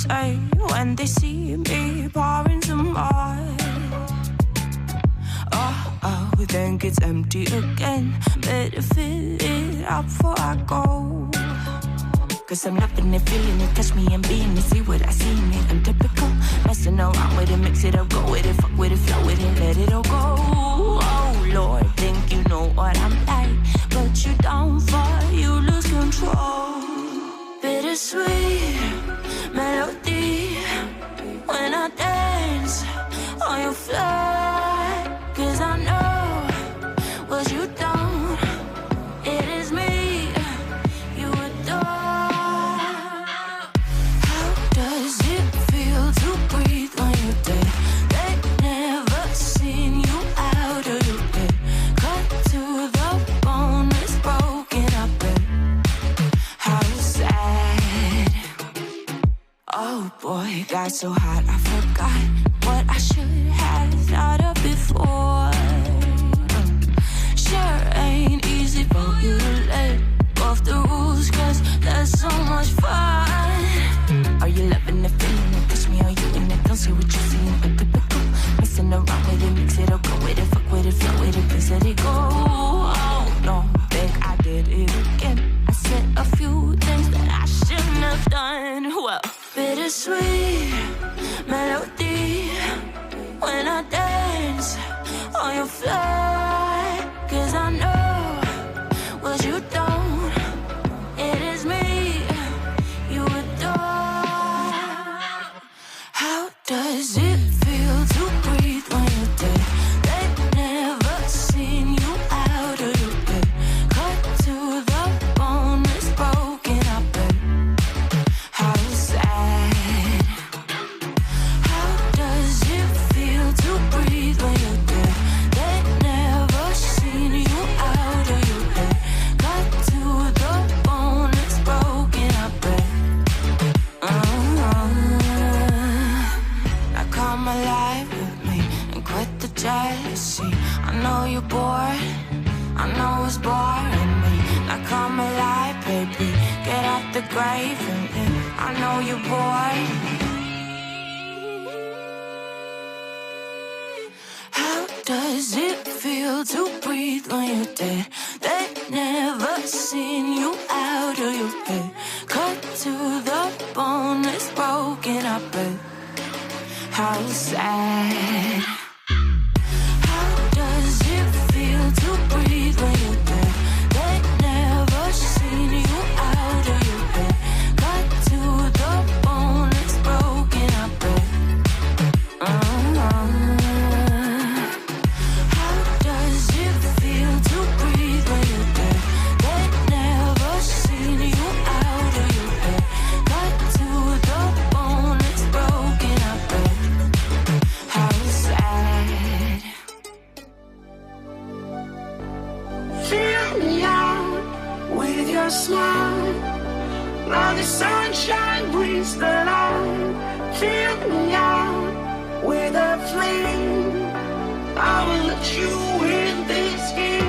say when they see me pouring some more? Oh, then gets empty again. Better fill it up before I go. Cause I'm loving it, feeling it, touch me and being it. See what I see in it, I'm typical. Messing around with it, mix it up, go with it. Fuck with it, flow with it, let it all go. Oh Lord, think you know what I'm like, but you don't fall, you lose control. Bittersweet melody when I dance on your fly. Cause I know what you don't, it is me you adore. How does it feel to breathe when you're dead? They never seen you out of your bed. Cut to the bone, it's broken up. How sad. Oh boy, got so hot I forgot what I should have thought of before. Sure ain't easy for you to let go of the rules, cause that's so much fun. Are you loving it, feeling it, touch me, are you in it? Don't see what you see in the typical. Messing around with it, mix it up, go with it, fuck with it, flow with it, please let it go. Oh no, think I did it again. I said a few things that I shouldn't have done. Well, bittersweet melody when I dance on your fly. Cause I know what you don't, it is me you adore. How does it feel to breathe when you're dead? They've never seen you out of your bed. Cut to the bone, it's broken up. How sad. How does it feel to breathe when you're dead? They've never seen you out of your bed. Cut to the bone, it's broken up. Now come alive with me and quit the jealousy. I know you're bored, I know it's boring me. Now come alive, baby, get out the grave and live. I know you're bored. How does it feel to breathe when you're dead? They've never seen you out of your bed. Cut to the bone, it's broken up. How sad. How does it feel to breathe when you're dead? They've never seen you out of your bed. Cut to the bone, it's broken up. How does it feel to breathe when you're dead? They've never seen you out of your bed. Cut to the bone, it's broken up. How sad. Fill me out with your smile. Now the sunshine brings the light. Fill me out with a flame. I will let you in this game.